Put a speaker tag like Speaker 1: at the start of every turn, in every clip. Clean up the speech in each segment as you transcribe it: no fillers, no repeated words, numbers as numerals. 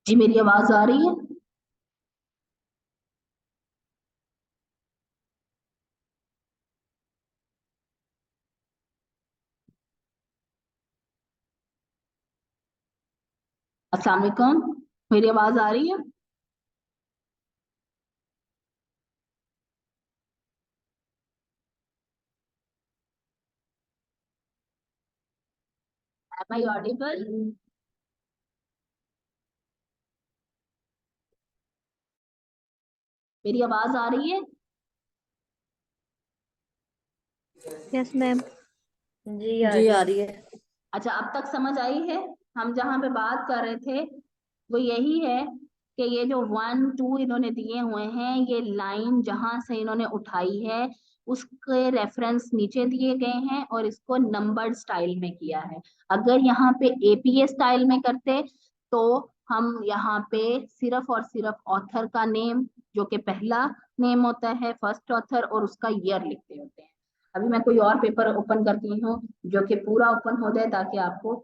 Speaker 1: जी मेरी आवाज आ रही है? अस्सलाम वालेकुम। मेरी आवाज आ रही है? Am I audible? मेरी आवाज आ रही है?
Speaker 2: Yes ma'am. जी आ
Speaker 3: जी
Speaker 2: रही
Speaker 3: आ
Speaker 2: है।
Speaker 3: रही है।
Speaker 1: अच्छा, अब तक समझ आई है? हम जहाँ पे बात कर रहे थे वो यही है कि ये जो 1 2 इन्होंने दिए हुए हैं, ये लाइन जहां से इन्होंने उठाई है उसके रेफरेंस नीचे दिए गए हैं और इसको नंबर्ड स्टाइल में किया है। अगर यहाँ पे एपीए स्टाइल में करते तो हम यहाँ पे सिर्फ और सिर्फ ऑथर का नेम, जो कि पहला नेम होता है, फर्स्ट ऑथर, और उसका ईयर लिखते होते हैं। अभी मैं कोई और पेपर ओपन करती हूँ जो कि पूरा ओपन हो जाए, ताकि आपको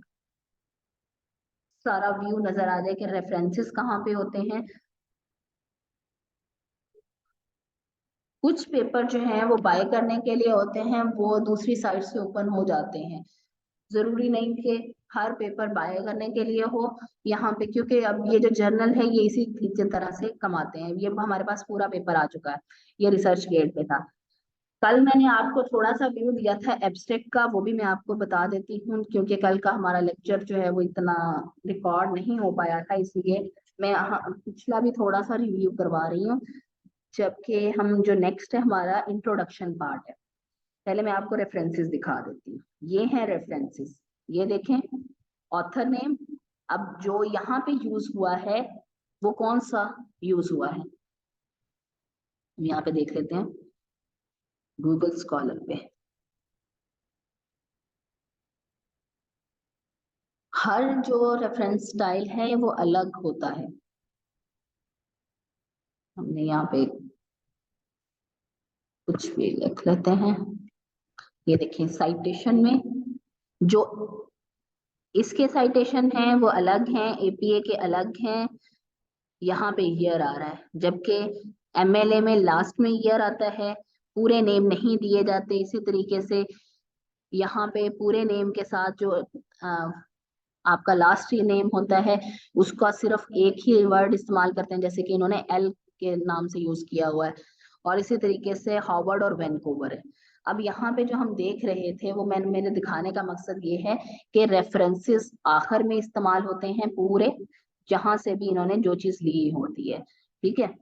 Speaker 1: सारा व्यू नजर आ जाए कि रेफरेंसेस कहाँ पे होते हैं। कुछ पेपर जो हैं वो बाय करने के लिए होते हैं, वो दूसरी साइट से ओपन हो जाते हैं। जरूरी नहीं कि हर पेपर बाय करने के लिए हो यहाँ पे, क्योंकि अब ये जो जर्नल है ये इसी तरह से कमाते हैं। ये हमारे पास पूरा पेपर आ चुका है, ये रिसर्च गेट पे था। कल मैंने आपको थोड़ा सा व्यू दिया था एब्स्ट्रैक्ट का, वो भी मैं आपको बता देती हूँ, क्योंकि कल का हमारा लेक्चर जो है वो इतना रिकॉर्ड नहीं हो पाया था, इसलिए मैं पिछला भी थोड़ा सा रिव्यू करवा रही हूँ। जबकि हम जो नेक्स्ट है हमारा इंट्रोडक्शन पार्ट है। पहले मैं आपको रेफरेंसेस दिखा देती हूँ। ये हैं रेफरेंसेस, ये देखें, ऑथर नेम। अब जो यहाँ पे यूज हुआ है वो कौन सा यूज हुआ है, यहाँ पे देख लेते हैं गूगल स्कॉलर पे। हर जो रेफरेंस स्टाइल है वो अलग होता है। हमने यहाँ पे कुछ भी लिख लेते हैं। ये देखिए साइटेशन में जो इसके साइटेशन हैं वो अलग हैं, एपीए के अलग हैं। यहाँ पे ईयर आ रहा है, जबकि एमएलए में लास्ट में ईयर आता है, पूरे नेम नहीं दिए जाते। इसी तरीके से यहाँ पे पूरे नेम के साथ जो आपका लास्ट नेम होता है उसका सिर्फ एक ही वर्ड इस्तेमाल करते हैं, जैसे कि इन्होंने एल के नाम से यूज किया हुआ है। और इसी तरीके से हार्वर्ड और वैंकूवर है। अब यहाँ पे जो हम देख रहे थे वो मैंने दिखाने का मकसद ये है कि रेफरेंसेस आखिर में इस्तेमाल होते हैं पूरे, जहां से भी इन्होंने जो चीज ली होती है। ठीक है।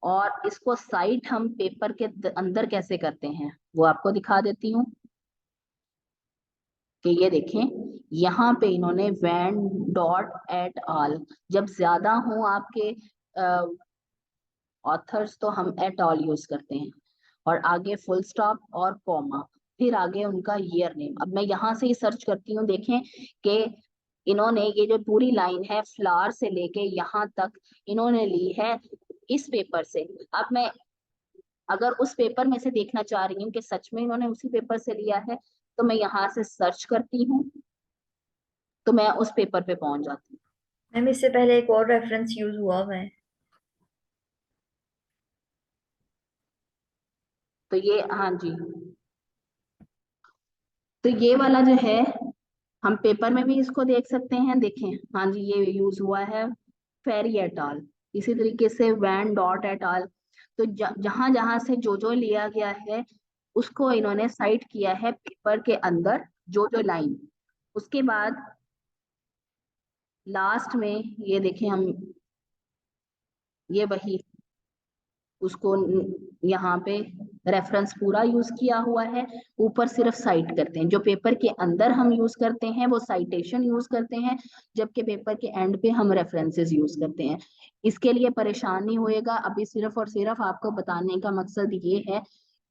Speaker 1: और इसको साइट हम पेपर के अंदर कैसे करते हैं वो आपको दिखा देती हूँ। कि ये देखें, यहाँ पे इन्होंने वैन डॉट एट ऑल, जब ज्यादा हो आपके ऑथर्स तो हम एट ऑल यूज करते हैं, और आगे फुल स्टॉप और कॉमा, फिर आगे उनका ईयर नेम। अब मैं यहाँ से ही सर्च करती हूँ, देखें कि इन्होंने ये जो पूरी लाइन है फ्लावर से लेके यहाँ तक इन्होंने ली है इस पेपर से। अब मैं अगर उस पेपर में से देखना चाह रही हूँ कि सच में इन्होंने उसी पेपर से लिया है, तो मैं यहाँ से सर्च करती हूँ, तो मैं उस पेपर पे पहुंच जाती हूँ।
Speaker 2: मैम इससे पहले एक और रेफरेंस यूज हुआ है।
Speaker 1: तो ये, हाँ जी, तो ये वाला जो है हम पेपर में भी इसको देख सकते हैं। देखें, हाँ जी, ये यूज हुआ है फेरी एटाल। इसी तरीके से वैन डॉट एटाल। तो जहां जहां से जो लिया गया है उसको इन्होंने साइट किया है पेपर के अंदर, जो लाइन। उसके बाद लास्ट में ये देखें हम, ये वही उसको यहाँ पे रेफरेंस पूरा यूज किया हुआ है, ऊपर सिर्फ साइट करते हैं। जो पेपर के अंदर हम यूज करते हैं वो साइटेशन यूज करते हैं, जबकि पेपर के एंड पे हम रेफरेंसेस यूज करते हैं। इसके लिए परेशान नहीं होएगा, अभी सिर्फ और सिर्फ आपको बताने का मकसद ये है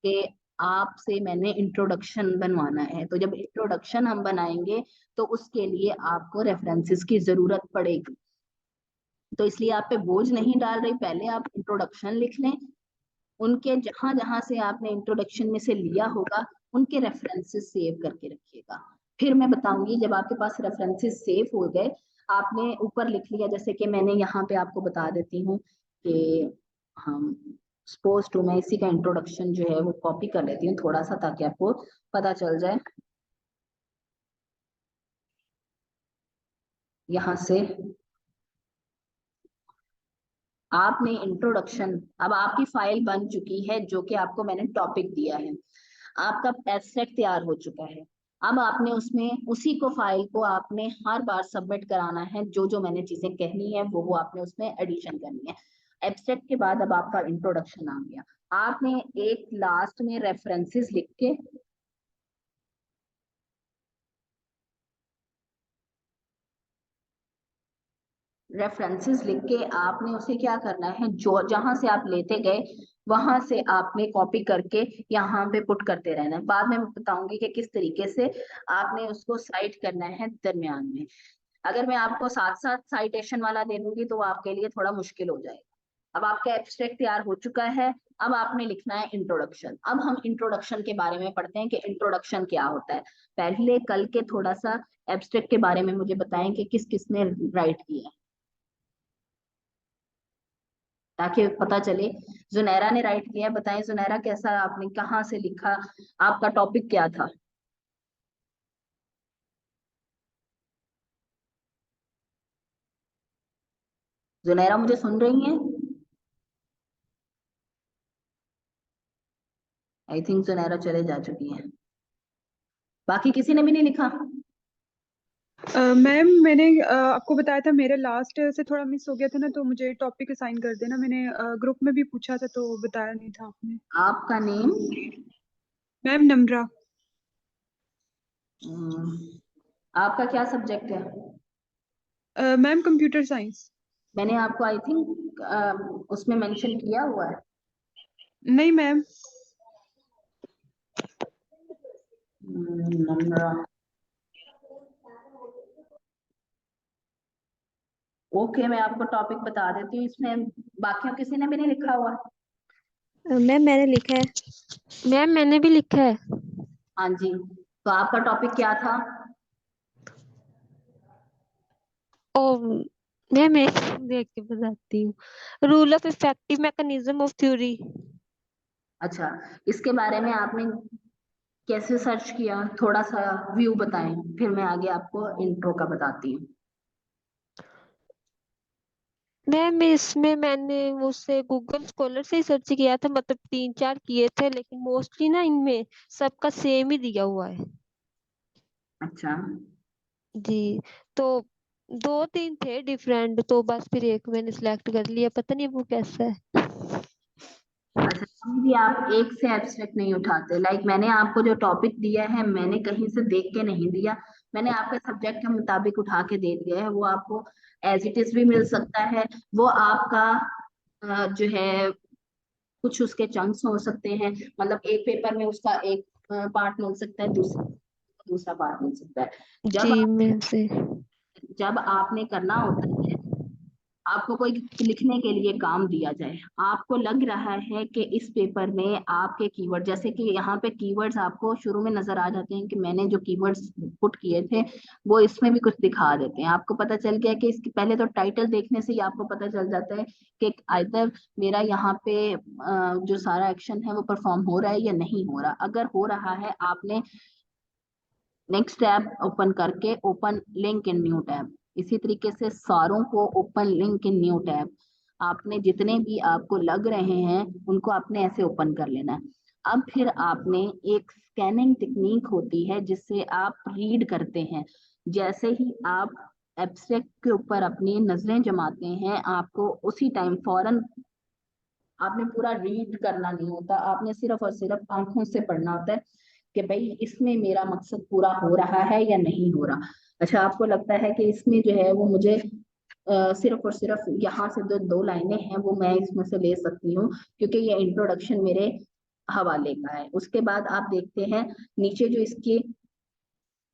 Speaker 1: कि आपसे मैंने इंट्रोडक्शन बनवाना है। तो जब इंट्रोडक्शन हम बनाएंगे तो उसके लिए आपको रेफरेंसेस की जरूरत पड़ेगी। तो इसलिए आप पे बोझ नहीं डाल रही, पहले आप इंट्रोडक्शन लिख लें, उनके जहां जहां से आपने इंट्रोडक्शन में से लिया होगा उनके रेफरेंसेस सेव करके रखिएगा। फिर मैं बताऊंगी, जब आपके पास रेफरेंसेस सेव हो गए, आपने ऊपर लिख लिया, जैसे कि मैंने यहाँ पे आपको बता देती हूँ कि हम सपोज टू, मैं इसी का इंट्रोडक्शन जो है वो कॉपी कर लेती हूँ थोड़ा सा, ताकि आपको पता चल जाए। यहाँ से आपने इंट्रोडक्शन, अब आपकी फाइल बन चुकी है जो कि आपको मैंने टॉपिक दिया है, आपका एब्स्ट्रैक्ट तैयार हो चुका है। अब आपने उसमें उसी को, फाइल को आपने हर बार सबमिट कराना है, जो जो मैंने चीजें कहनी है वो आपने उसमें एडिशन करनी है। एब्स्ट्रैक्ट के बाद अब आपका इंट्रोडक्शन आ गया। आपने एक लास्ट में रेफरेंसेस लिख के, रेफरेंसेस लिख के आपने उसे क्या करना है, जो जहां से आप लेते गए वहां से आपने कॉपी करके यहाँ पे पुट करते रहना है। बाद में मैं बताऊंगी कि किस तरीके से आपने उसको साइट करना है दरमियान में। अगर मैं आपको साथ साथ साइटेशन वाला दे दूंगी तो वो आपके लिए थोड़ा मुश्किल हो जाएगा। अब आपका एब्स्ट्रैक्ट तैयार हो चुका है। अब आपने लिखना है इंट्रोडक्शन। अब हम इंट्रोडक्शन के बारे में पढ़ते हैं कि इंट्रोडक्शन क्या होता है। पहले कल के थोड़ा सा एब्स्ट्रैक्ट के बारे में मुझे बताएं कि किस किसने राइट किया है, ताकि पता चले। जुनैरा ने राइट किया है, बताएं जुनैरा कैसा, आपने कहाँ से लिखा, आपका टॉपिक क्या था। जुनैरा मुझे सुन रही हैं? आई थिंक जुनैरा चले जा चुकी हैं। बाकी किसी ने भी नहीं लिखा?
Speaker 3: मैम मैंने आपको बताया था, मेरे लास्ट से थोड़ा मिस हो गया था ना, तो मुझे टॉपिक असाइन कर देना। मैंने ग्रुप में भी पूछा था तो बताया नहीं था आपने।
Speaker 1: आपका नेम?
Speaker 3: मैम नम्रा।
Speaker 1: आपका क्या सब्जेक्ट है?
Speaker 3: Ma'am computer science.
Speaker 1: मैंने आपको आई थिंक उसमें मेंशन किया हुआ है।
Speaker 3: नहीं मैम।
Speaker 1: नम्रा। ओके, मैं आपको टॉपिक बता देती हूँ इसमें। बाकियों किसी ने भी नहीं लिखा हुआ?
Speaker 2: मैम मैंने लिखा है। मैम मैंने भी लिखा है।
Speaker 1: हाँ जी, तो आपका टॉपिक क्या था?
Speaker 4: ओ मैं देख के बताती हूँ। Rule of effective mechanism of theory.
Speaker 1: अच्छा, इसके बारे में आपने कैसे सर्च किया, थोड़ा सा व्यू बताएं, फिर मैं आगे आपको इंट्रो का बताती हूँ।
Speaker 4: मैम इसमें मैंने उससे गूगल स्कॉलर से ही सर्च किया था, मतलब 3-4 किए थे, लेकिन मोस्टली ना इनमें सबका सेम ही दिया हुआ है।
Speaker 1: अच्छा
Speaker 4: जी। तो 2-3 थे डिफरेंट, तो बस फिर एक मैंने सिलेक्ट कर लिया, पता नहीं वो कैसा है।
Speaker 1: अच्छा, कभी भी आप एक से एब्स्ट्रैक्ट नहीं उठाते? लाइक मैंने आपको जो टॉपिक दिया है, मैंने कहीं से देख के नहीं दिया, मैंने आपके सब्जेक्ट के मुताबिक उठा के दे दिया है। वो आपको एज इट इज भी मिल सकता है, वो आपका जो है कुछ उसके चंक्स हो सकते हैं, मतलब एक पेपर में उसका एक पार्ट मिल सकता है, दूसरा पार्ट मिल सकता है।
Speaker 4: जी
Speaker 1: जब
Speaker 4: मैं से
Speaker 1: जब आपने करना होता है, आपको कोई लिखने के लिए काम दिया जाए, आपको लग रहा है कि इस पेपर में आपके कीवर्ड, जैसे कि यहाँ पे कीवर्ड्स आपको शुरू में नजर आ जाते हैं कि मैंने जो कीवर्ड्स पुट किए थे वो इसमें भी कुछ दिखा देते हैं। आपको पता चल गया कि इसके पहले तो टाइटल देखने से ही आपको पता चल जाता है कि आइदर मेरा यहाँ पे जो सारा एक्शन है वो परफॉर्म हो रहा है या नहीं हो रहा। अगर हो रहा है, आपने नेक्स्ट टैब ओपन करके open link in new tab, इसी तरीके से सारों को open link in new tab, आपने जितने भी आपको लग रहे हैं उनको आपने ऐसे ओपन कर लेना है। अब फिर आपने एक स्कैनिंग टेक्निक होती है जिससे आप रीड करते हैं। जैसे ही आप एब्स्ट्रैक्ट के ऊपर अपनी नजरें जमाते हैं, आपको उसी टाइम फौरन, आपने पूरा रीड करना नहीं होता, आपने सिर्फ और सिर्फ आंखों से पढ़ना होता है कि भाई इसमें मेरा मकसद पूरा हो रहा है या नहीं हो रहा। अच्छा, आपको लगता है कि इसमें जो है वो मुझे सिर्फ और सिर्फ यहाँ से जो दो लाइनें हैं वो मैं इसमें से ले सकती हूँ, क्योंकि ये इंट्रोडक्शन मेरे हवाले का है। उसके बाद आप देखते हैं नीचे जो इसकी,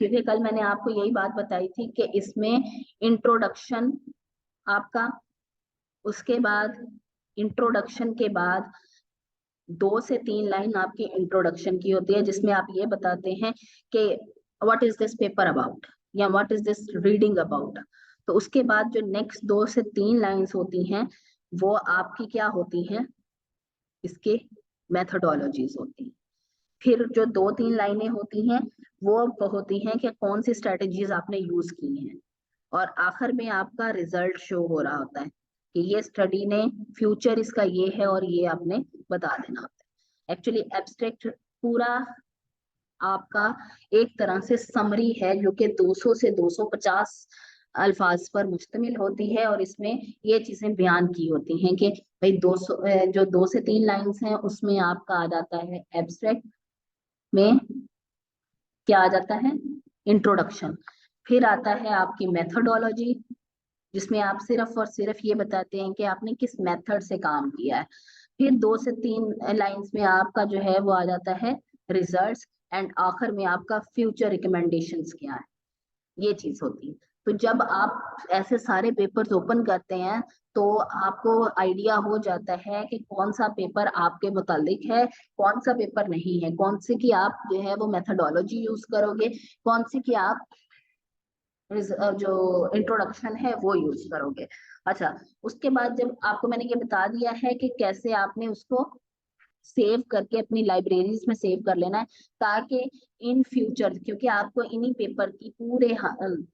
Speaker 1: क्योंकि कल मैंने आपको यही बात बताई थी कि इसमें इंट्रोडक्शन आपका, उसके बाद इंट्रोडक्शन के बाद 2 से 3 लाइन आपकी इंट्रोडक्शन की होती है, जिसमें आप ये बताते हैं कि what is this paper about या what is this reading about. तो उसके बाद जो नेक्स्ट 2 से 3 लाइंस होती हैं वो आपकी क्या होती हैं, इसके मेथोडोलॉजीज होती हैं। फिर जो 2-3 लाइनें होती हैं वो होती हैं कि कौन सी स्ट्रेटजीज आपने यूज की हैं, और आखिर में आपका रिजल्ट शो हो रहा होता है कि ये स्टडी ने फ्यूचर इसका ये है और ये आपने बता देना होता है। एक्चुअली एब्स्ट्रैक्ट पूरा आपका एक तरह से समरी है जो कि 200 से 250 अल्फाज पर मुश्तमिल होती है, और इसमें ये चीजें बयान की होती हैं कि भाई 200 जो 2 से 3 लाइंस हैं उसमें आपका आ जाता है एब्स्ट्रैक्ट में क्या आ जाता है, इंट्रोडक्शन। फिर आता है आपकी मेथोडोलॉजी जिसमें आप सिर्फ और सिर्फ ये बताते हैं कि आपने किस मेथड से काम किया है। फिर 2 से 3 लाइंस में आपका जो है वो आ जाता है रिजल्ट्स, एंड आखिर में आपका फ्यूचर रिकमेंडेशंस क्या है, ये चीज होती है। तो जब आप ऐसे सारे पेपर्स ओपन करते हैं तो आपको आइडिया हो जाता है कि कौन सा पेपर आपके मुतालिक है, कौन सा पेपर नहीं है, कौन से की आप जो है वो मेथोडोलॉजी यूज करोगे, कौन सी की आप जो इंट्रोडक्शन है वो यूज करोगे। अच्छा, उसके बाद जब आपको मैंने ये बता दिया है कि कैसे आपने उसको सेव करके अपनी लाइब्रेरीज में सेव कर लेना है, ताकि इन फ्यूचर, क्योंकि आपको इन्हीं पेपर की पूरे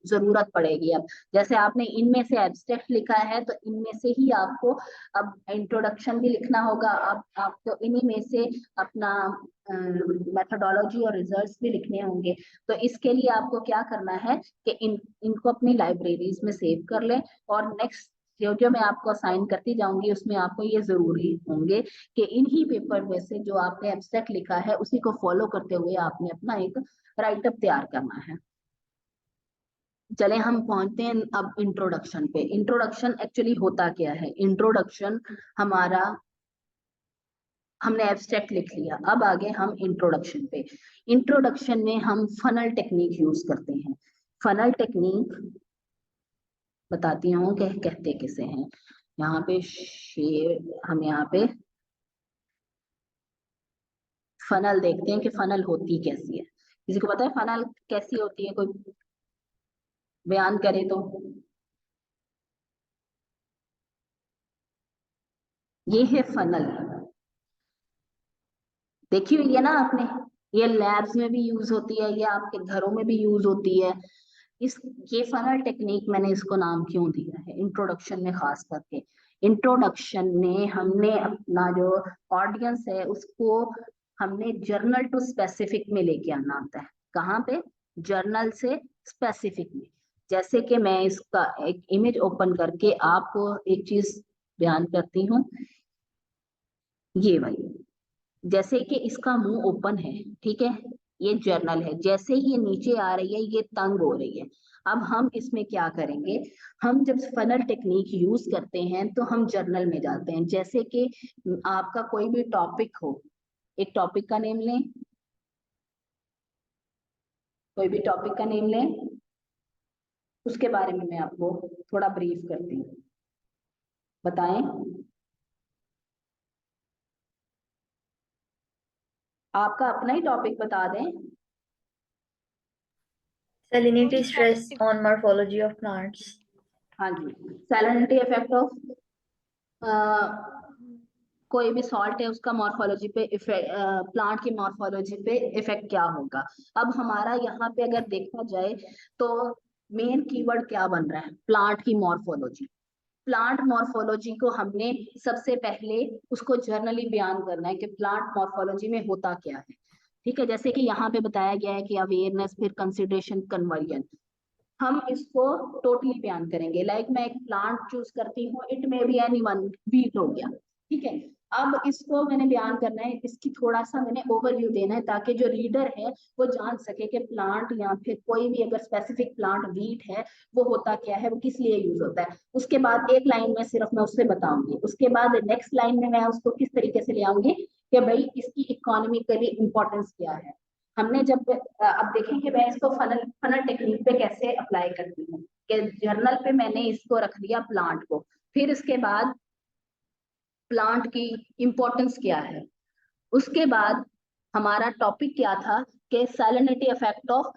Speaker 1: जरूरत पड़ेगी। अब जैसे आपने इनमें से एब्स्ट्रैक्ट लिखा है तो इनमें से ही आपको अब इंट्रोडक्शन भी लिखना होगा, अब आपको इन्हीं में से अपना मेथोडोलॉजी और रिजल्ट्स भी लिखने होंगे। तो इसके लिए आपको क्या करना है कि इनको अपनी लाइब्रेरीज में सेव कर लें, और नेक्स्ट जो जो मैं आपको असाइन करती जाऊंगी उसमें आपको ये जरूरी होंगे कि इन्हीं पेपर में से जो आपने एब्स्ट्रैक्ट लिखा है उसी को फॉलो करते हुए आपने अपना एक राइटअप तैयार करना है। चले हम पहुंचते हैं अब इंट्रोडक्शन पे। इंट्रोडक्शन एक्चुअली होता क्या है, इंट्रोडक्शन हमारा, हमने एब्स्ट्रैक्ट लिख लिया, अब आगे हम इंट्रोडक्शन पे। इंट्रोडक्शन में हम फनल टेक्निक यूज करते हैं। फनल टेक्निक बताती हूँ कि कहते किसे हैं। यहाँ पे शेर, हम यहाँ पे फनल देखते हैं कि फनल होती कैसी है। किसी को पता है फनल कैसी होती है, कोई बयान करे तो। ये है फनल, देखी हुई है ना आपने, ये लैब्स में भी यूज होती है, ये आपके घरों में भी यूज होती है। इस ये फनल टेक्निक मैंने इसको नाम क्यों दिया है इंट्रोडक्शन में, खास करके इंट्रोडक्शन में हमने अपना जो ऑडियंस है उसको हमने जर्नल टू स्पेसिफिक में लेके आना होता है। कहाँ पे, जर्नल से स्पेसिफिक में। जैसे कि मैं इसका एक इमेज ओपन करके आपको एक चीज बयान करती हूँ, ये भाई जैसे कि इसका मुंह ओपन है, ठीक है, ये जर्नल है, जैसे ही ये नीचे आ रही है ये तंग हो रही है। अब हम इसमें क्या करेंगे, हम जब फनल टेक्निक यूज करते हैं तो हम जर्नल में जाते हैं। जैसे कि आपका कोई भी टॉपिक हो, एक टॉपिक का नेम लें, कोई भी टॉपिक का नेम लें, उसके बारे में मैं आपको थोड़ा ब्रीफ करती हूँ, बताएं। आपका अपना ही टॉपिक बता दें।
Speaker 5: Salinity stress on morphology of plants.
Speaker 1: हाँ जी, सैलिनिटी इफेक्ट ऑफ कोई भी सॉल्ट है उसका मॉर्फोलॉजी पे इफेक्ट, प्लांट की मॉर्फोलॉजी पे इफेक्ट क्या होगा। अब हमारा यहाँ पे अगर देखा जाए तो मेन कीवर्ड क्या बन रहा है, प्लांट की मॉर्फोलॉजी। प्लांट मॉर्फोलॉजी को हमने सबसे पहले उसको जर्नली बयान करना है कि प्लांट मॉर्फोलॉजी में होता क्या है। ठीक है, जैसे कि यहाँ पे बताया गया है कि अवेयरनेस, फिर कंसिडरेशन, कन्वर्जन, हम इसको टोटली बयान करेंगे। लाइक मैं एक प्लांट चूज करती हूँ, it may be anyone, beat हो गया, ठीक है। अब इसको मैंने बयान करना है, इसकी थोड़ा सा मैंने ओवरव्यू देना है ताकि जो रीडर है वो जान सके कि प्लांट या फिर कोई भी अगर स्पेसिफिक प्लांट वीट है वो होता क्या है, वो किस लिए यूज होता है। उसके बाद एक लाइन में सिर्फ मैं उससे बताऊंगी, उसके बाद नेक्स्ट लाइन में मैं उसको किस तरीके से ले आऊंगी कि भाई इसकी इकोनॉमिकली इंपॉर्टेंस क्या है। हमने जब अब देखेंगे मैं इसको फनल फनल टेक्निक पे कैसे अप्लाई करती हूँ कि जर्नल पे मैंने इसको रख दिया प्लांट को, फिर इसके बाद प्लांट की इंपॉर्टेंस क्या है, उसके बाद हमारा टॉपिक क्या था कि salinity effect of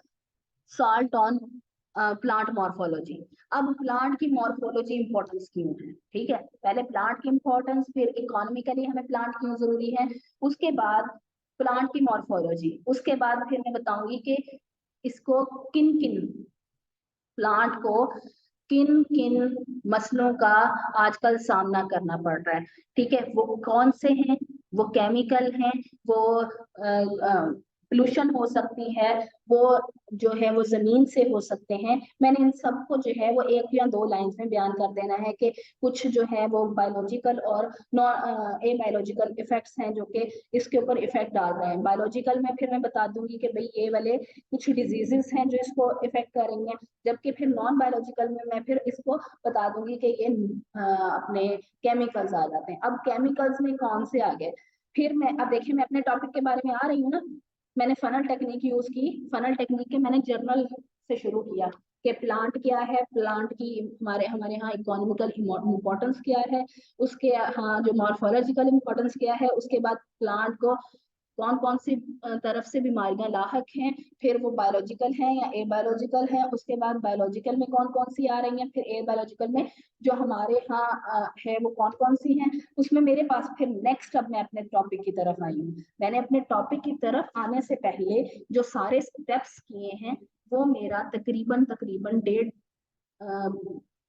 Speaker 1: salt on plant morphology. अब प्लांट की मॉर्फोलॉजी इंपॉर्टेंस क्यों है, ठीक है, पहले प्लांट की इंपॉर्टेंस, फिर इकोनॉमिकली हमें प्लांट क्यों जरूरी है, उसके बाद प्लांट की मॉर्फोलॉजी, उसके बाद फिर मैं बताऊंगी कि इसको किन किन प्लांट को किन किन मसलों का आजकल सामना करना पड़ रहा है, ठीक है, वो कौन से हैं, वो केमिकल हैं, वो पोल्यूशन हो सकती है, वो जो है वो जमीन से हो सकते हैं। मैंने इन सबको जो है वो एक या दो लाइंस में बयान कर देना है कि कुछ जो है वो बायोलॉजिकल और नॉन ए बायोलॉजिकल इफेक्ट्स हैं जो कि इसके ऊपर इफेक्ट डाल रहे हैं। बायोलॉजिकल में फिर मैं बता दूंगी कि भाई ये वाले कुछ डिजीजेस हैं जो इसको इफेक्ट करेंगे, जबकि फिर नॉन बायोलॉजिकल में मैं फिर इसको बता दूंगी कि ये अपने केमिकल्स आ जाते हैं। अब केमिकल्स में कौन से आ गए, फिर मैं अब देखिए मैं अपने टॉपिक के बारे में आ रही हूँ ना, मैंने फनल टेक्निक यूज की, फनल टेक्निक के मैंने जर्नल से शुरू किया कि प्लांट क्या है, प्लांट की हमारे हमारे यहाँ इकोनॉमिकल इम्पोर्टेंस क्या है, उसके यहाँ जो मॉर्फोलॉजिकल इम्पोर्टेंस क्या है, उसके बाद प्लांट को कौन कौन सी तरफ से बीमारियां लाहक हैं, फिर वो बायोलॉजिकल हैं या ए बायोलॉजिकल हैं, उसके बाद बायोलॉजिकल में कौन कौन सी आ रही हैं, फिर ए बायोलॉजिकल में जो हमारे यहाँ है वो कौन कौन सी हैं, उसमें मेरे पास फिर नेक्स्ट अब मैं अपने टॉपिक की तरफ आई हूँ। मैंने अपने टॉपिक की तरफ आने से पहले जो सारे स्टेप्स किए हैं वो मेरा तकरीबन तकरीबन डेढ़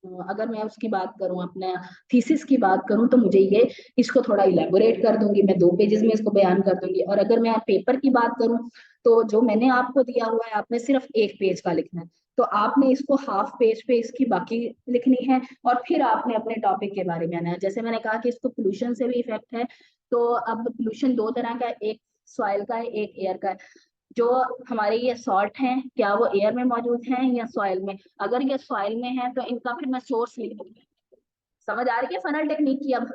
Speaker 1: अगर मैं उसकी बात करूं, अपने थीसिस की बात करूं, तो मुझे ये इसको थोड़ा इलेबोरेट कर दूंगी, मैं 2 पेजेस में इसको बयान कर दूंगी। और अगर मैं पेपर की बात करूं तो जो मैंने आपको दिया हुआ है आपने सिर्फ 1 पेज का लिखना है, तो आपने इसको हाफ पेज पे इसकी बाकी लिखनी है और फिर आपने अपने टॉपिक के बारे में आना है। जैसे मैंने कहा कि इसको पोल्यूशन से भी इफेक्ट है, तो अब पोल्यूशन 2 तरह का है, एक सॉइल का है एक एयर का है। जो हमारे ये सॉल्ट हैं क्या वो एयर में मौजूद हैं या सॉइल में, अगर ये सॉइल में है तो इनका फिर मैं सोर्स लिख दूंगी। समझ आ रही है फनल टेक्निक की अब,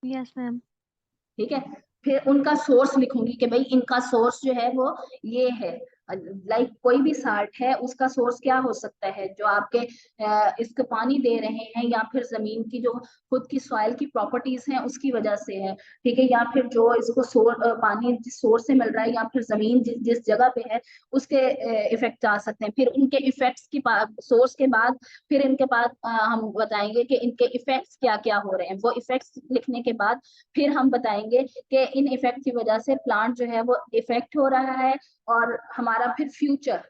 Speaker 2: यस मैम।
Speaker 1: ठीक है, फिर उनका सोर्स लिखूंगी कि भाई इनका सोर्स जो है वो ये है, लाइक कोई भी साल्ट है उसका सोर्स क्या हो सकता है, जो आपके इसको पानी दे रहे हैं या फिर जमीन की जो खुद की सॉइल की प्रॉपर्टीज हैं उसकी वजह से है, ठीक है, या फिर जो इसको पानी जिस सोर्स से मिल रहा है या फिर जमीन जिस जगह पे है उसके इफेक्ट आ सकते हैं। फिर उनके इफेक्ट्स की सोर्स के बाद फिर इनके बाद हम बताएंगे कि इनके इफेक्ट्स क्या क्या हो रहे हैं, वो इफेक्ट्स लिखने के बाद फिर हम बताएंगे कि इन इफेक्ट की वजह से प्लांट जो है वो इफेक्ट हो रहा है, और हमारा फिर फ्यूचर,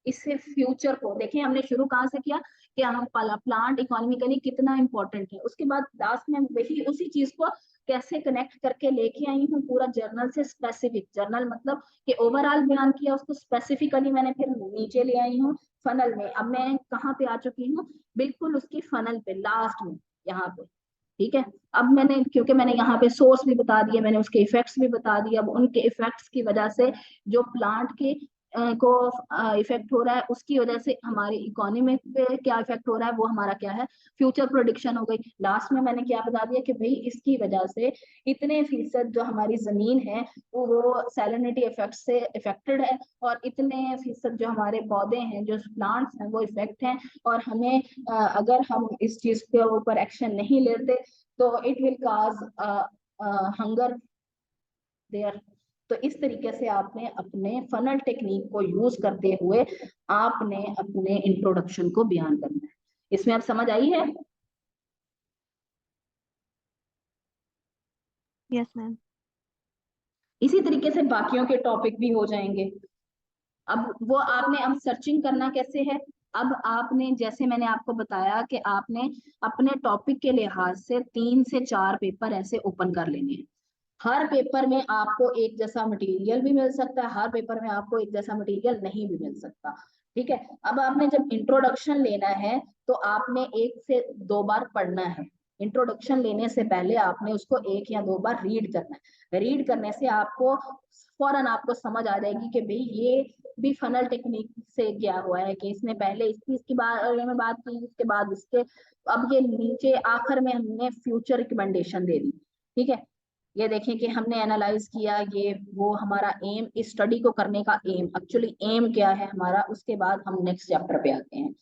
Speaker 1: इससे फ्यूचर को देखें हमने शुरू कहाँ से किया कि हम प्लांट इकोनॉमिकली कितना इंपॉर्टेंट है, उसके बाद लास्ट में वही उसी चीज को कैसे कनेक्ट करके लेके आई हूँ पूरा जर्नल से स्पेसिफिक, जर्नल मतलब कि ओवरऑल बयान किया उसको स्पेसिफिकली मैंने फिर नीचे ले आई हूँ फनल में। अब मैं कहाँ पे आ चुकी हूँ, बिल्कुल उसकी फनल पे लास्ट में यहाँ पे, ठीक है। अब मैंने क्योंकि मैंने यहाँ पे सोर्स भी बता दिए, मैंने उसके इफेक्ट्स भी बता दिए, अब उनके इफेक्ट्स की वजह से जो प्लांट के को इफेक्ट हो रहा है उसकी वजह से हमारी इकोनॉमी पे क्या इफेक्ट हो रहा है, वो हमारा क्या है फ्यूचर प्रोडिक्शन हो गई। लास्ट में मैंने क्या बता दिया कि भाई इसकी वजह से इतने फीसद जो हमारी जमीन है वो सैलिनिटी इफेक्ट से इफेक्टेड है, और इतने फीसद जो हमारे पौधे हैं जो प्लांट्स हैं वो इफेक्ट हैं, और हमें अगर हम इस चीज के ऊपर एक्शन नहीं लेते तो it will cause hunger there. तो इस तरीके से आपने अपने फनल टेक्निक को यूज करते हुए आपने अपने इंट्रोडक्शन को बयान करना है। इसमें आप समझ आई है?
Speaker 2: Yes ma'am.
Speaker 1: इसी तरीके से बाकियों के टॉपिक भी हो जाएंगे। अब वो आपने अब सर्चिंग करना कैसे है, अब आपने जैसे मैंने आपको बताया कि आपने अपने टॉपिक के लिहाज से 3 से 4 पेपर ऐसे ओपन कर लेने हैं। हर पेपर में आपको एक जैसा मटेरियल भी मिल सकता है, हर पेपर में आपको एक जैसा मटेरियल नहीं भी मिल सकता, ठीक है। अब आपने जब इंट्रोडक्शन लेना है तो आपने 1 से 2 बार पढ़ना है, इंट्रोडक्शन लेने से पहले आपने उसको 1 या 2 बार रीड करना है। रीड करने से आपको फौरन आपको समझ आ जाएगी कि भाई ये भी फनल टेक्निक से गया हुआ है, कि इसने पहले इसकी बारे में बात की, इसके बाद इसके, अब ये नीचे आखिर में हमने फ्यूचर रिकमेंडेशन दे दी, ठीक है। ये देखें कि हमने एनालाइज किया ये वो हमारा एम, इस स्टडी को करने का एम, एक्चुअली एम क्या है हमारा, उसके बाद हम नेक्स्ट चैप्टर पे आते हैं।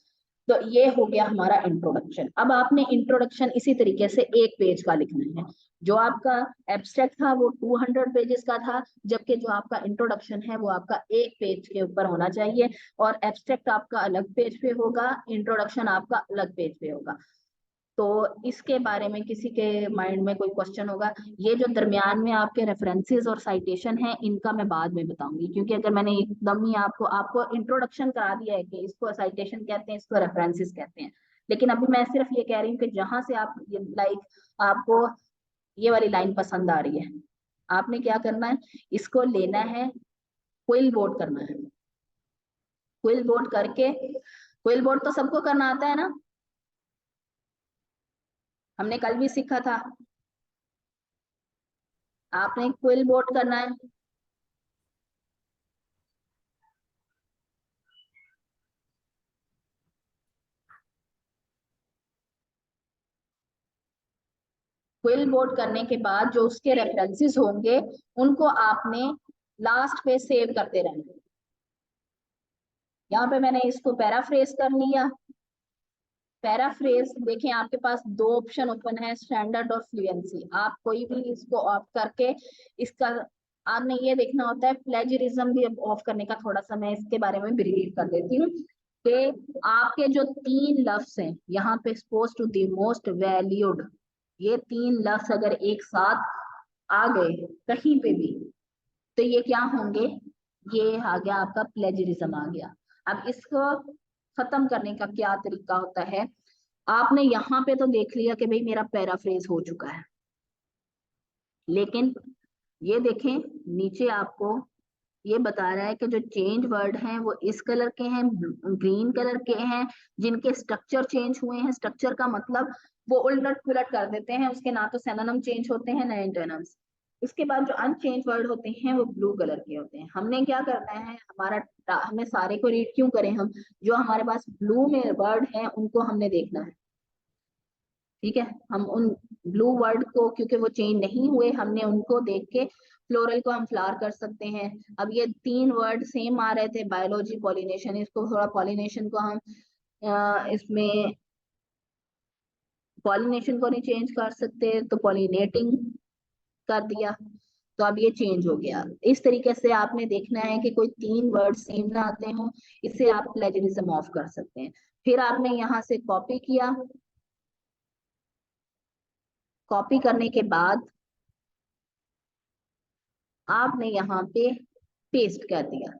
Speaker 1: तो ये हो गया हमारा इंट्रोडक्शन। अब आपने इंट्रोडक्शन इसी तरीके से एक पेज का लिखना है। जो आपका एब्स्ट्रैक्ट था वो 200 पेजेस का था, जबकि जो आपका इंट्रोडक्शन है वो आपका एक पेज के ऊपर होना चाहिए, और एब्स्ट्रैक्ट आपका अलग पेज पे होगा, इंट्रोडक्शन आपका अलग पेज पे होगा। तो इसके बारे में किसी के माइंड में कोई क्वेश्चन होगा? ये जो दरमियान में आपके रेफरेंसेस और साइटेशन है, इनका मैं बाद में बताऊंगी, क्योंकि अगर मैंने एकदम ही आपको इंट्रोडक्शन करा दिया है कि इसको साइटेशन कहते हैं, इसको रेफरेंसेस कहते हैं, लेकिन अभी मैं सिर्फ ये कह रही हूँ कि जहां से आप आपको ये वाली लाइन पसंद आ रही है, आपने क्या करना है, इसको लेना है, क्विल बोर्ड करना है। क्विल बोर्ड करके, क्विल बोर्ड तो सबको करना आता है ना, हमने कल भी सीखा था। आपने क्विल बोर्ड करना है। क्विल बोर्ड करने के बाद जो उसके रेफरेंसेस होंगे, उनको आपने लास्ट पे सेव करते रहना। यहाँ पे मैंने इसको पैराफ्रेज कर लिया। पैराफ्रेज देखें, आपके पास दो ऑप्शन ओपन है, स्टैंडर्ड और फ्लुएंसी। आप कोई भी इसको ऑफ करके इसका, आपने ये देखना होता है, प्लेजरिज्म भी ऑफ करने का थोड़ा सा मैं इसके बारे में ब्रीफ कर देती हूँ कि आपके जो तीन लफ्ज हैं यहाँ पे, suppose to the most valued, ये तीन लफ्ज अगर एक साथ आ गए कहीं पे भी, तो ये क्या होंगे, ये आ गया आपका प्लेजरिज्म आ गया। अब इसको खत्म करने का क्या तरीका होता है, आपने यहाँ पे तो देख लिया कि भाई मेरा पैराफ्रेज हो चुका है, लेकिन ये देखें नीचे आपको ये बता रहा है कि जो चेंज वर्ड हैं वो इस कलर के हैं, ग्रीन कलर के हैं, जिनके स्ट्रक्चर चेंज हुए हैं। स्ट्रक्चर का मतलब वो उलट पुलट कर देते हैं उसके, ना तो सिनोनिम चेंज होते हैं ना एंटोनिम्स। उसके बाद जो अनचेंज वर्ड होते हैं वो ब्लू कलर के होते हैं। हमने क्या करना है, हमें सारे को रीड क्यों करें, हम जो हमारे पास ब्लू में वर्ड हैं उनको हमने देखना है, ठीक है। हम उन ब्लू वर्ड को, क्योंकि वो चेंज नहीं हुए, हमने उनको देख के फ्लोरल को हम फ्लावर कर सकते हैं। अब ये तीन वर्ड सेम आ रहे थे, बायोलॉजी, पॉलिनेशन, इसको थोड़ा पॉलिनेशन को हम इसमें पॉलिनेशन को नहीं चेंज कर सकते, तो पॉलिनेटिंग कर दिया, तो अब ये चेंज हो गया। इस तरीके से आपने देखना है कि कोई तीन वर्ड सेम ना आते हो, इससे आप प्लेजरिज्म ऑफ कर सकते हैं। फिर आपने यहाँ से कॉपी किया, कॉपी करने के बाद आपने यहाँ पे पेस्ट कर दिया।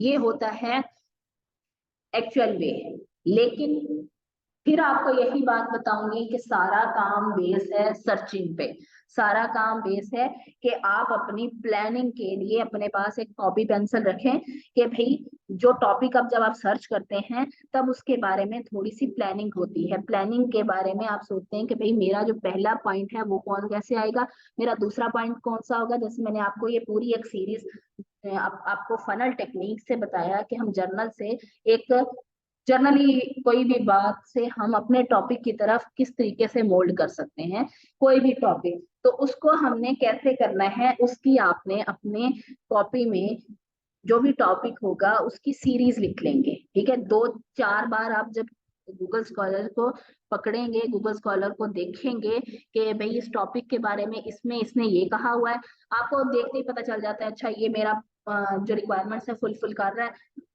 Speaker 1: ये होता है एक्चुअल वे। लेकिन फिर आपको यही बात बताऊंगी कि सारा काम बेस है सर्चिंग पे, सारा काम बेस है कि आप अपनी प्लानिंग के लिए अपने पास एक कॉपी पेंसिल रखें कि भाई जो टॉपिक अब जब आप सर्च करते हैं तब उसके बारे में थोड़ी सी प्लानिंग होती है। प्लानिंग के बारे में आप सोचते हैं कि भाई मेरा जो पहला पॉइंट है वो कौन कैसे आएगा, मेरा दूसरा पॉइंट कौन सा होगा। जैसे मैंने आपको ये पूरी एक सीरीज आपको फनल टेक्निक से बताया कि हम जर्नल से एक, जनरली कोई भी बात से हम अपने टॉपिक की तरफ किस तरीके से मोल्ड कर सकते हैं, कोई भी टॉपिक, तो उसको हमने कैसे करना है, उसकी आपने अपने कॉपी में जो भी टॉपिक होगा उसकी सीरीज लिख लेंगे, ठीक है। 2-4 बार आप जब गूगल स्कॉलर को पकड़ेंगे, गूगल स्कॉलर को देखेंगे कि भाई इस टॉपिक के बारे में इसमें इसने ये कहा हुआ है, आपको देखते ही पता चल जाता है अच्छा ये मेरा जो रिक्वायरमेंट्स है फुलफिल कर रहा है।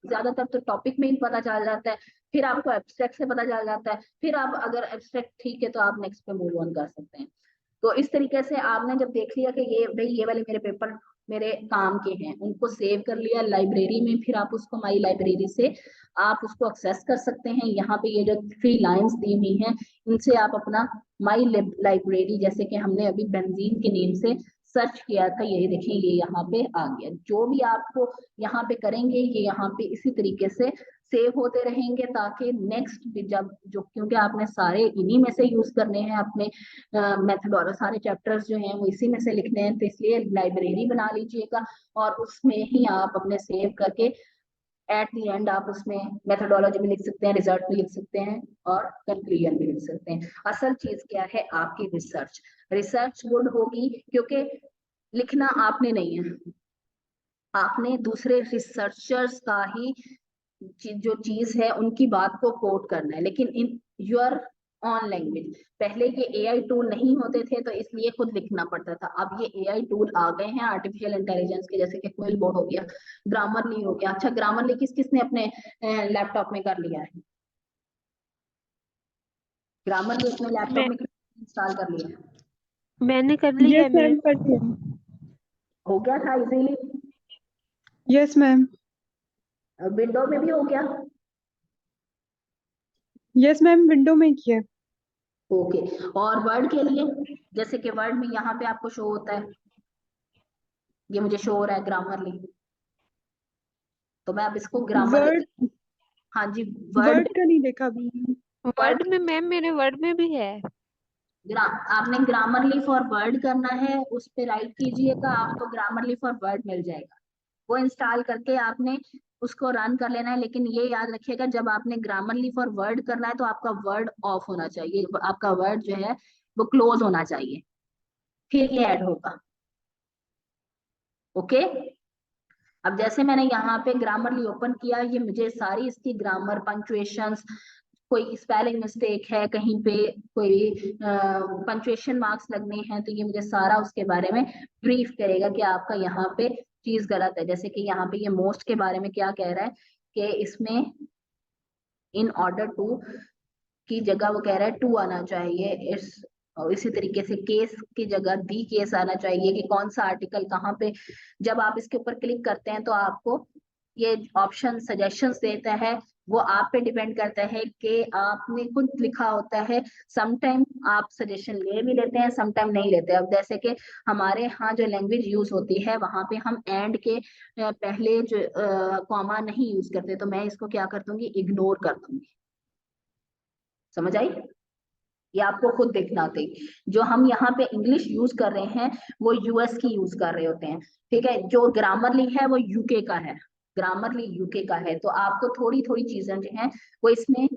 Speaker 1: ज्यादातर तो टॉपिक में ही पता चल जाता है, फिर आपको एब्स्ट्रैक्ट से पता चल जाता है, फिर आप अगर एब्स्ट्रैक्ट ठीक है तो आप नेक्स्ट पे मूव ऑन कर सकते हैं। तो इस तरीके से आपने जब देख लिया कि ये भाई ये वाले मेरे पेपर मेरे काम के हैं, उनको सेव कर लिया लाइब्रेरी में, फिर आप उसको माई लाइब्रेरी से आप उसको एक्सेस कर सकते हैं। यहाँ पे ये जो 3 लाइंस दी हुई हैं इनसे आप अपना माई लाइब्रेरी, जैसे कि हमने अभी बेंजीन के नेम से सर्च किया था, ये देखें ये यहाँ पे आ गया। जो भी आपको यहाँ पे करेंगे ये यहाँ पे इसी तरीके से सेव होते रहेंगे, ताकि नेक्स्ट जब जो, क्योंकि आपने सारे इन्हीं में से यूज करने हैं अपने मेथड, और सारे चैप्टर्स जो हैं वो इसी में से लिखने हैं, तो इसलिए लाइब्रेरी बना लीजिएगा और उसमें ही आप अपने सेव करके एट द एंड आप उसमें मेथोडोलॉजी भी लिख सकते हैं, रिजल्ट भी लिख सकते हैं और कंक्लूजन भी लिख सकते हैं। असल चीज क्या है, आपकी रिसर्च। रिसर्च गुड होगी क्योंकि लिखना आपने नहीं है, आपने दूसरे रिसर्चर्स का ही जो चीज है उनकी बात को कोट करना है, लेकिन इन योर ऑन लैंग्वेज। पहले ये एआई टूल नहीं होते थे तो इसलिए खुद लिखना पड़ता था, अब ये एआई टूल आ गए हैं आर्टिफिशियल इंटेलिजेंस के, जैसे कि क्विल बोर्ड हो गया, ग्रामरली हो गया। अच्छा, ग्रामरली किस किसने अपने लैपटॉप में कर लिया है? ग्रामरली अपने लैपटॉप
Speaker 4: मैं
Speaker 1: में इंस्टॉल कर लिया है?
Speaker 4: मैंने कर लिया है
Speaker 3: यस मैम,
Speaker 4: मैम।
Speaker 3: कर दिया।
Speaker 1: हो गया था इजीली?
Speaker 3: Yes ma'am.
Speaker 1: विंडो में भी हो गया?
Speaker 3: यस मैम, विंडो में किया है।
Speaker 1: ओके। और वर्ड के लिए, जैसे कि वर्ड में यहाँ पे आपको शो होता है, ये मुझे शो हो रहा है ग्रामरली, तो मैं अब इसको ग्रामर,
Speaker 3: वर्ड
Speaker 1: हाँ जी, वर्ड
Speaker 3: वर्ड का नहीं देखा अभी।
Speaker 4: वर्ड में मैम, मेरे वर्ड में भी है।
Speaker 1: आपने ग्रामरली फॉर वर्ड करना है, उस पे राइट कीजिएगा, आपको ग्रामरली फॉर वर्ड मिल जाएगा। वो इंस्टॉल करके आपने उसको रन कर लेना है, लेकिन ये याद रखिएगा जब आपने ग्रामरली फॉर वर्ड करना है तो आपका वर्ड ऑफ होना चाहिए, आपका वर्ड जो है वो क्लोज होना चाहिए, फिर ये ऐड होगा। ओके। अब जैसे मैंने यहाँ पे ग्रामरली ओपन किया, ये मुझे सारी इसकी ग्रामर, पंक्चुएशंस, कोई स्पेलिंग मिस्टेक है कहीं पे, कोई पंक्चुएशन मार्क्स लगने हैं, तो ये मुझे सारा उसके बारे में ब्रीफ करेगा कि आपका यहाँ पे चीज गलत है। जैसे कि यहाँ पे ये मोस्ट के बारे में क्या कह रहा है कि इसमें इन ऑर्डर टू की जगह वो कह रहा है टू आना चाहिए। इस और इसी तरीके से केस की जगह दी केस आना चाहिए, कि कौन सा आर्टिकल कहाँ पे। जब आप इसके ऊपर क्लिक करते हैं तो आपको ये ऑप्शन सजेशंस देता है, वो आप पे डिपेंड करता है कि आपने खुद लिखा होता है। समटाइम आप सजेशन ले भी लेते हैं, समटाइम नहीं लेते। अब जैसे कि हमारे यहाँ जो लैंग्वेज यूज होती है वहां पे हम एंड के पहले जो कॉमा नहीं यूज करते, तो मैं इसको क्या कर दूंगी, इग्नोर कर दूंगी। समझ आई? ये आपको खुद देखना होता है। जो हम यहाँ पे इंग्लिश यूज कर रहे हैं वो यूएस की यूज कर रहे होते हैं, ठीक है। जो ग्रामरली है वो यूके का है, ग्रामरली यूके का है, तो आपको थोड़ी थोड़ी चीजें जो हैं वो इसमें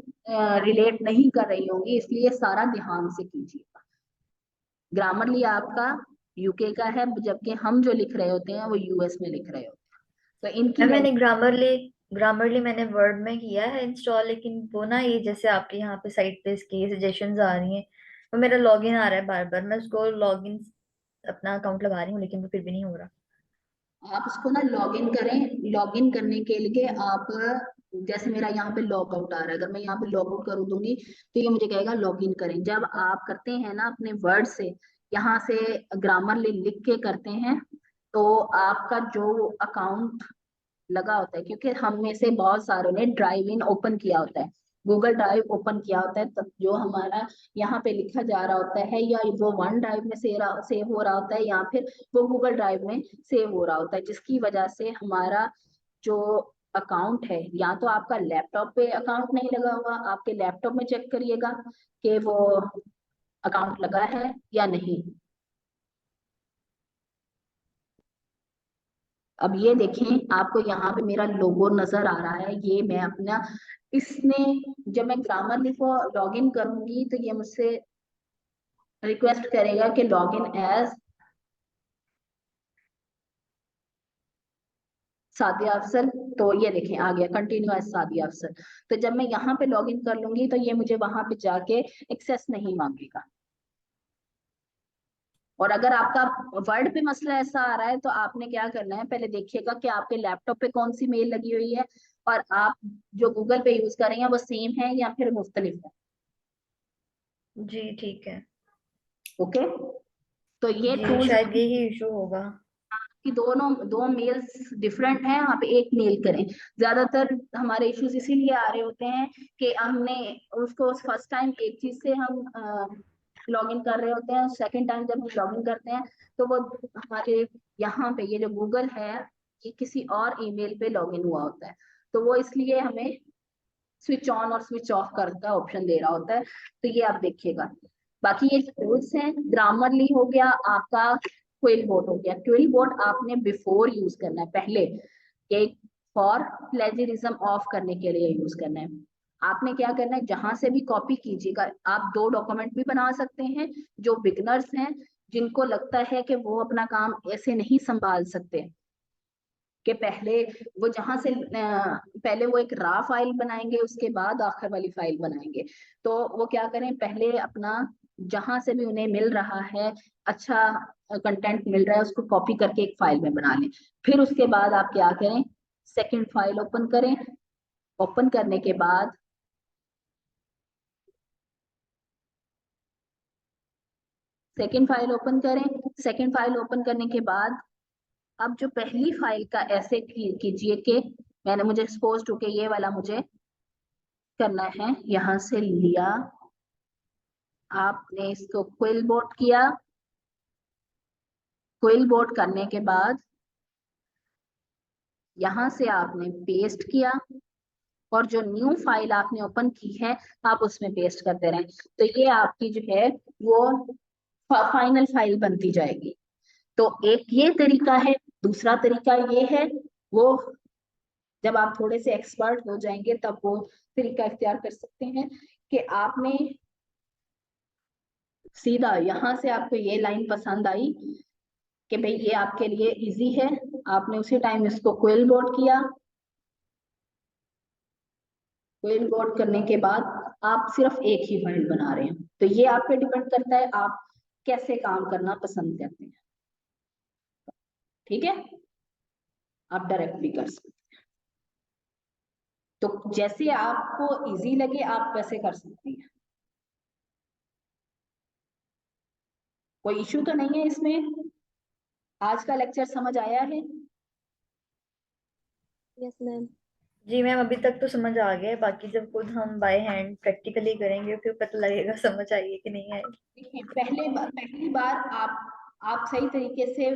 Speaker 1: रिलेट नहीं कर रही होंगी, इसलिए सारा ध्यान से कीजिएगा। ग्रामरली आपका यूके का है, जबकि हम जो लिख रहे होते हैं वो यूएस में लिख रहे होते हैं, तो इनकी
Speaker 5: मैंने ग्रामरली मैंने वर्ड में किया है इंस्टॉल, लेकिन वो ना, ये जैसे आपके यहाँ पे साइट पे इसकी सजेशंस आ रही हैं, तो मेरा लॉगिन आ रहा है बार बार, मैं उसको लॉगिन अपना अकाउंट लगा रही हूँ लेकिन वो फिर भी नहीं हो रहा।
Speaker 1: आप उसको ना लॉगिन करें। लॉगिन करने के लिए आप, जैसे मेरा यहाँ पे लॉग आउट आ रहा है, अगर मैं यहाँ पे लॉग आउट कर दूंगी तो ये मुझे कहेगा लॉगिन करें। जब आप करते हैं ना अपने वर्ड से, यहाँ से ग्रामरली लिख के करते हैं, तो आपका जो अकाउंट लगा होता है, क्योंकि हम में से बहुत सारों ने ड्राइव इन ओपन किया होता है, गूगल ड्राइव ओपन किया होता है, तब जो हमारा यहाँ पे लिखा जा रहा होता है, या वो वन ड्राइव में सेव हो रहा होता है, या फिर वो गूगल ड्राइव में सेव हो रहा होता है, जिसकी वजह से हमारा जो अकाउंट है, या तो आपका लैपटॉप पे अकाउंट नहीं लगा हुआ, आपके लैपटॉप में चेक करिएगा कि वो अकाउंट लगा है या नहीं। अब ये देखें, आपको यहाँ पे मेरा लोगो नजर आ रहा है, ये मैं अपना, इसने, जब मैं ग्रामरली को लॉगिन करूंगी तो ये मुझसे रिक्वेस्ट करेगा कि लॉगिन एज सादिया अफसर, तो ये देखें आ गया कंटिन्यू एज सादिया अफसर। तो जब मैं यहाँ पे लॉगिन कर लूंगी तो ये मुझे वहां पे जाके एक्सेस नहीं मांगेगा। और अगर आपका वर्ड पे मसला ऐसा आ रहा है तो आपने क्या करना है, पहले देखिएगा कि आपके लैपटॉप पे कौन सी मेल लगी हुई है, और आप जो गूगल पे यूज कर रहे हैं वो सेम है या फिर मुख्तलिफ है।
Speaker 5: जी ठीक है।
Speaker 1: ओके। तो ये
Speaker 5: जी
Speaker 1: टूल्स
Speaker 5: शायद यही इशू होगा।
Speaker 1: कि दोनों दो मेल्स डिफरेंट हैं, आप एक मेल करें। ज्यादातर हमारे इश्यूज इसीलिए आ रहे होते हैं कि हमने उसको फर्स्ट टाइम एक चीज से हम लॉग इन कर रहे होते हैं, सेकंड टाइम जब हम लॉग इन करते हैं तो वो हमारे यहाँ पे ये जो गूगल है ये किसी और ईमेल पे लॉग इन हुआ होता है, तो वो इसलिए हमें स्विच ऑन और स्विच ऑफ कर का ऑप्शन दे रहा होता है। तो ये आप देखिएगा। बाकी ये टूल्स हैं, ग्रामरली हो गया आपका, क्विल बोर्ड हो गया। क्विल बोर्ड आपने बिफोर यूज करना है, पहले, कि फॉर प्लेजरिज्म ऑफ करने के लिए यूज करना है। आपने क्या करना है, जहां से भी कॉपी कीजिएगा, आप 2 डॉक्यूमेंट भी बना सकते हैं। जो बिगनर्स हैं, जिनको लगता है कि वो अपना काम ऐसे नहीं संभाल सकते, कि पहले वो जहां से पहले वो एक रा फाइल बनाएंगे, उसके बाद आखिर वाली फाइल बनाएंगे। तो वो क्या करें, पहले अपना जहां से भी उन्हें मिल रहा है, अच्छा कंटेंट मिल रहा है, उसको कॉपी करके एक फाइल में बना लें। फिर उसके बाद आप क्या करें, सेकंड फाइल ओपन करें। ओपन करने के बाद सेकंड फाइल ओपन करें। सेकंड फाइल ओपन करने के बाद अब जो पहली फाइल का ऐसे कीजिए कि मैंने मुझे सपोज टू के ये वाला मुझे करना है, यहां से लिया, आपने इसको क्विल बोर्ड किया। क्विल बोर्ड करने के बाद यहां से आपने पेस्ट किया, और जो न्यू फाइल आपने ओपन की है आप उसमें पेस्ट करते रहें। तो ये आपकी जो है वो फाइनल फाइल बनती जाएगी। तो एक ये तरीका है। दूसरा तरीका ये है, वो जब आप थोड़े से एक्सपर्ट हो जाएंगे तब वो तरीका इख्तियार कर सकते हैं कि आपने सीधा यहां से आपको ये लाइन पसंद आई कि भाई ये आपके लिए इजी है, आपने उसी टाइम इसको क्विल बोर्ड किया। क्विल बोर्ड करने के बाद आप सिर्फ एक ही फाइल बना रहे हैं। तो ये आप पे डिपेंड करता है आप कैसे काम करना पसंद करते हैं। ठीक है, आप डायरेक्ट भी कर सकते हैं। तो जैसे आपको इजी लगे आप वैसे कर सकते हैं, कोई इशू तो नहीं है इसमें। आज का लेक्चर समझ आया है?
Speaker 2: Yes ma'am.
Speaker 5: जी मैम, अभी तक तो समझ आ गया है, बाकी जब खुद हम बाय हैंड प्रैक्टिकली करेंगे फिर पता लगेगा समझ आई है कि नहीं आई।
Speaker 1: देखिए, पहली बार आप सही तरीके से,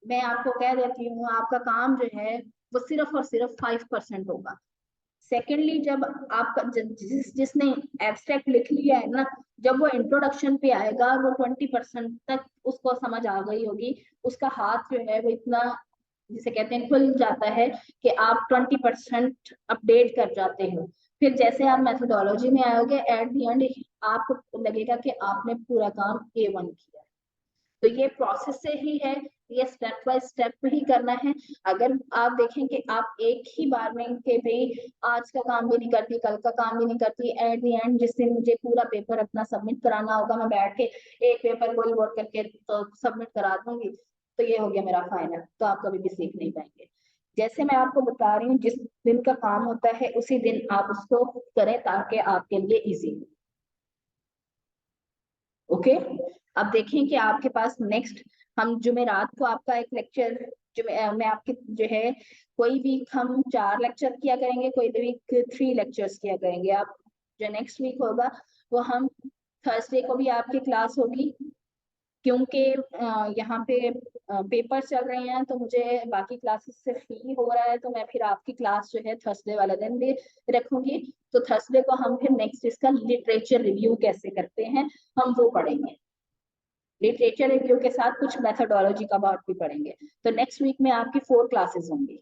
Speaker 1: मैं आपको कह देती हूँ, आपका काम जो है वो सिर्फ और सिर्फ 5% होगा। सेकेंडली, जब आपका जिसने एब्स्ट्रैक्ट लिख लिया है ना, जब वो इंट्रोडक्शन पे आएगा वो 20% तक उसको समझ आ गई होगी। उसका हाथ जो है वो इतना, जिसे कहते हैं, खुल जाता है कि आप 20% अपडेट कर जाते हो। फिर जैसे आप मेथोडोलॉजी में आओगे, एट द एंड आपको लगेगा कि आपने पूरा काम A1 किया है। तो ये प्रोसेस से ही है, ये स्टेप बाय स्टेप ही करना है। अगर आप देखें कि आप एक ही बार में के भाई आज का काम भी नहीं करती, कल का काम भी नहीं करती, एट द एंड जिस दिन मुझे पूरा पेपर अपना सबमिट कराना होगा, मैं बैठ के एक पेपर गोल बोर्ड करके तो सबमिट करा दूंगी, तो ये हो गया मेरा फाइनल, तो आप कभी भी सीख नहीं पाएंगे। जैसे मैं आपको बता रही हूँ, जिस दिन का काम होता है उसी दिन आप उसको करें ताकि आपके लिए इजी हो। ओके, अब देखें कि आपके पास नेक्स्ट, हम जुमेरात को आपका एक लेक्चर, मैं आपके जो है कोई वीक हम 4 लेक्चर किया करेंगे, कोई वीक 3 लेक्चर्स किया करेंगे। आप जो नेक्स्ट वीक होगा वो हम थर्सडे को भी आपकी क्लास होगी, क्योंकि यहाँ पे पेपर चल रहे हैं तो मुझे बाकी क्लासेस से फ्री हो रहा है, तो मैं फिर आपकी क्लास जो है थर्सडे वाला दिन भी रखूंगी। तो थर्सडे को हम फिर नेक्स्ट इसका लिटरेचर रिव्यू कैसे करते हैं हम वो पढ़ेंगे। लिटरेचर रिव्यू के साथ कुछ मेथोडोलॉजी का बात भी पढ़ेंगे। तो नेक्स्ट वीक में आपकी 4 क्लासेस होंगी।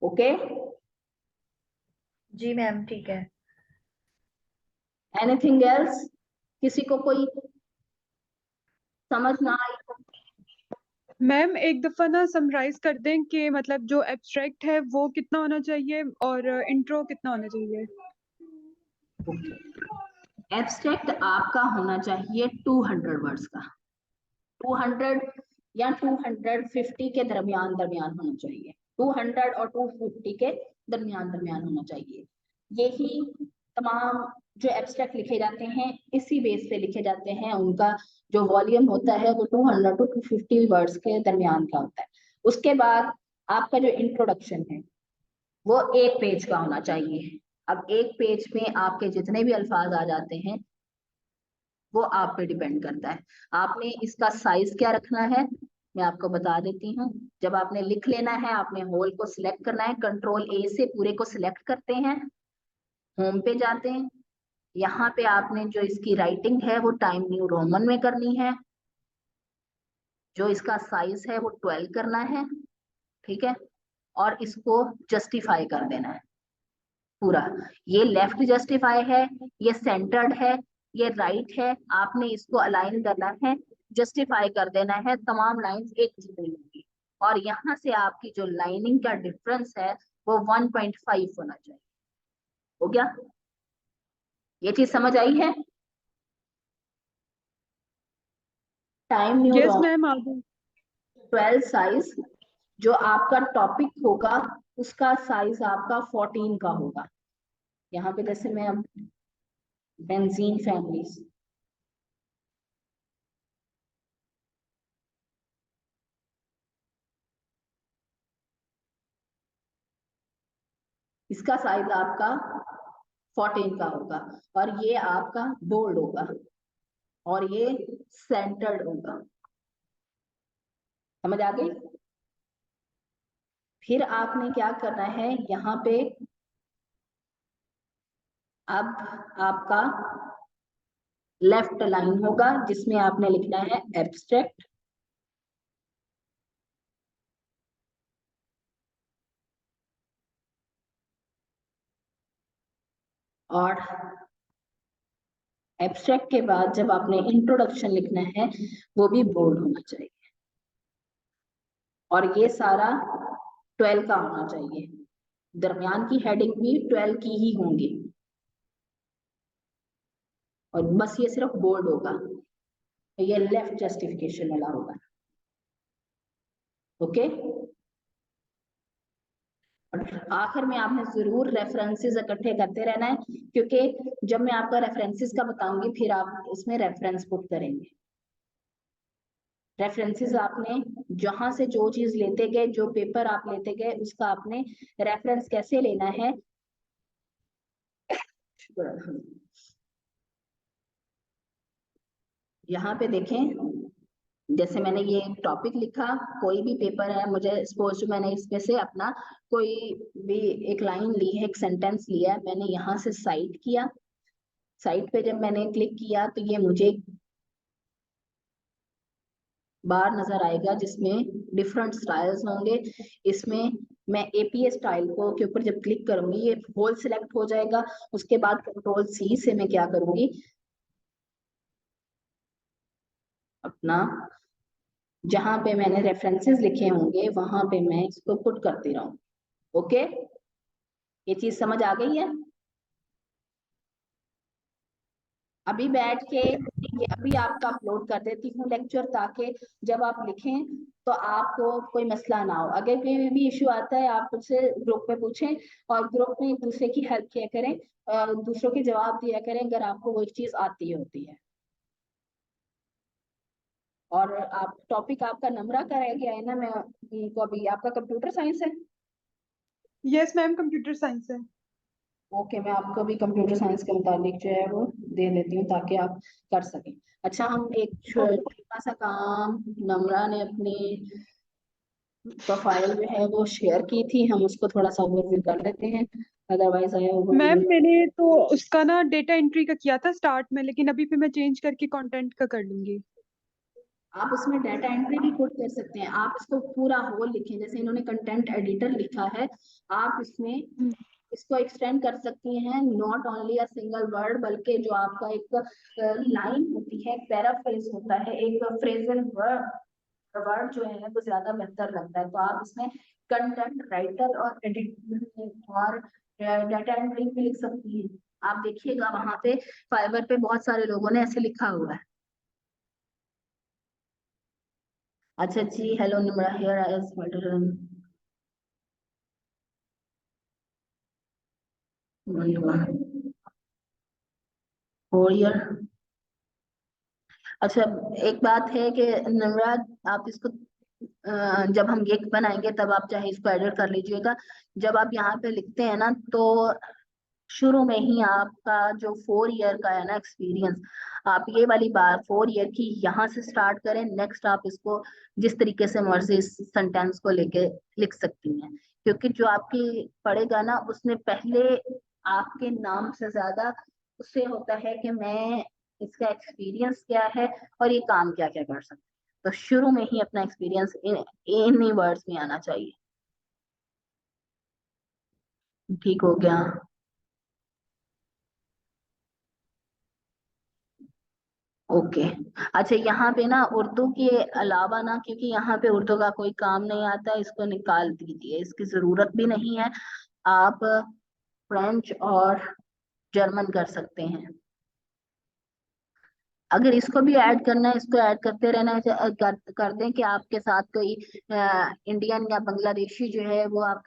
Speaker 1: ओके,
Speaker 5: जी मैम, ठीक है।
Speaker 1: Anything else? किसी को कोई समझ ना आई हो?
Speaker 3: मैम एक दफा ना समराइज कर दें कि मतलब जो एब्स्ट्रैक्ट है वो कितना होना चाहिए और इंट्रो कितना होना चाहिए।
Speaker 1: एब्स्ट्रैक्ट आपका होना चाहिए 200 वर्ड्स का, 200 या 250 के दरमियान होना चाहिए। 200 और 250 के दरमियान होना चाहिए। यही तमाम जो एब्स्ट्रैक्ट लिखे जाते हैं इसी बेस पे लिखे जाते हैं। उनका जो वॉल्यूम होता है वो 200 टू 250 वर्ड्स के दरमियान का होता है। उसके बाद आपका जो इंट्रोडक्शन है वो 1 पेज का होना चाहिए। अब 1 पेज में आपके जितने भी अल्फाज आ जाते हैं वो आप पे डिपेंड करता है। आपने इसका साइज क्या रखना है मैं आपको बता देती हूँ। जब आपने लिख लेना है, आपने होल को सिलेक्ट करना है, कंट्रोल A से पूरे को सिलेक्ट करते हैं, होम पे जाते हैं। यहाँ पे आपने जो इसकी राइटिंग है वो टाइम न्यू रोमन में करनी है। जो इसका साइज है वो 12 करना है, ठीक है। और इसको जस्टिफाई कर देना है पूरा। ये लेफ्ट जस्टिफाई है, ये सेंटर्ड है, ये राइट है, आपने इसको अलाइन करना है जस्टिफाई कर देना है, तमाम लाइंस एक जितनी होंगी, और यहाँ से आपकी जो लाइनिंग का डिफरेंस है वो 1.5 होना चाहिए। हो गया? ये चीज समझ आई है? टाइम न्यू
Speaker 3: यस मैम, आ गई।
Speaker 1: 12 साइज, जो आपका टॉपिक होगा उसका साइज आपका 14 का होगा। यहाँ पे जैसे मैं अब बेंजीन फैमिलीज, इसका साइज आपका 14 का होगा, और ये आपका बोल्ड होगा, और ये सेंटर्ड होगा। समझ आ गई? फिर आपने क्या करना है, यहाँ पे अब आपका लेफ्ट लाइन होगा जिसमें आपने लिखना है एब्स्ट्रैक्ट, और एब्स्ट्रैक्ट के बाद जब आपने इंट्रोडक्शन लिखना है वो भी बोल्ड होना चाहिए, और ये सारा 12 का होना चाहिए। दरमियान की हेडिंग भी 12 की ही होंगी, और बस ये सिर्फ बोल्ड होगा, तो ये लेफ्ट जस्टिफिकेशन वाला होगा। ओके? और आखिर में आपने जरूर रेफरेंसेस इकट्ठे करते रहना है, क्योंकि जब मैं आपका रेफरेंसेस का बताऊंगी फिर आप उसमें रेफरेंस पुट करेंगे। रेफरेंसेस आपने जहां से जो चीज लेते गए, जो पेपर आप लेते गए, उसका आपने रेफरेंस कैसे लेना है। यहाँ पे देखें, जैसे मैंने ये टॉपिक लिखा, कोई भी पेपर है, मुझे सपोज मैंने इसमें से अपना कोई भी एक लाइन ली है, एक सेंटेंस लिया है, मैंने यहाँ से साइट किया। साइट पे जब मैंने क्लिक किया तो ये मुझे बार नजर आएगा जिसमें डिफरेंट स्टाइल्स होंगे। इसमें मैं एपीए स्टाइल को के ऊपर जब क्लिक करूंगी ये होल सिलेक्ट हो जाएगा। उसके बाद कंट्रोल सी से मैं क्या करूंगी, अपना जहां पे मैंने रेफरेंसेस लिखे होंगे वहां पे मैं इसको पुट करती रहूं। ओके? ये चीज समझ आ गई है? अभी बैठ के ये अभी आपका अपलोड कर देती हूँ लेक्चर, ताकि जब आप लिखें तो आपको कोई मसला ना हो। अगर कोई भी इशू आता है आप मुझसे ग्रुप में पूछें, और ग्रुप में एक दूसरे की हेल्प किया करें, दूसरों के जवाब दिया करें अगर आपको वो चीज आती होती है। और आप टॉपिक आपका नम्रा का रह गया है ना, मैं को अभी आपका कंप्यूटर साइंस है?
Speaker 3: यस मैम, कंप्यूटर साइंस है।
Speaker 1: ओके, मैं आपको भी कंप्यूटर साइंस के मुताबिक जो है वो दे देती हूँ ताकि आप कर सकें। अच्छा, हम एक छोटा सा काम, नम्रा ने अपनी प्रोफाइल जो है वो शेयर की थी, हम उसको थोड़ा सा ओवरव्यू कर लेते हैं, अदरवाइज आया
Speaker 3: मैम
Speaker 1: ओवरव्यू।
Speaker 3: मैंने तो उसका ना डेटा एंट्री का किया था स्टार्ट में, लेकिन अभी फिर मैं चेंज करके कंटेंट का कर लूंगी।
Speaker 1: आप उसमें डाटा एंट्री भी पुट कर सकते हैं, आप इसको पूरा होल लिखें, जैसे इन्होंने कंटेंट एडिटर लिखा है, आप इसमें इसको एक्सटेंड कर सकती हैं, not only a single word, बल्कि जो आपका एक लाइन होती है, पैराफ्रेज होता है, एक फ्रेजल वर्ड जो है वो ज्यादा बेहतर लगता है। तो आप इसमें कंटेंट राइटर और एडिटर और डाटा एंट्री भी लिख सकती हैं। आप देखिएगा वहां पे फाइवर पे बहुत सारे लोगों ने ऐसे लिखा हुआ है। अच्छा जी, hello Nimra here age four year. अच्छा, एक बात है कि निम्रा, आप इसको जब हम ये बनाएंगे तब आप चाहे इसको एडिट कर लीजिएगा। जब आप यहाँ पे लिखते हैं ना, तो शुरू में ही आपका जो 4 ईयर का है ना एक्सपीरियंस, आप ये वाली बात 4 ईयर की यहाँ से स्टार्ट करें, नेक्स्ट आप इसको जिस तरीके से मर्जी इस सेंटेंस को लेके लिख सकती हैं, क्योंकि जो आपकी पढ़ेगा ना उसने पहले आपके नाम से ज्यादा उससे होता है कि मैं इसका एक्सपीरियंस क्या है और ये काम क्या क्या कर सकते हैं। तो शुरू में ही अपना एक्सपीरियंस इन ही वर्ड्स में आना चाहिए। ठीक हो गया? ओके। अच्छा, यहाँ पे ना उर्दू के अलावा ना, क्योंकि यहाँ पे उर्दू का कोई काम नहीं आता, इसको निकाल दीजिए, इसकी जरूरत भी नहीं है। आप फ्रेंच और जर्मन कर सकते हैं। अगर इसको भी ऐड करना है, इसको ऐड करते रहना है, कर दें कि आपके साथ कोई इंडियन या बांग्लादेशी जो है वो आप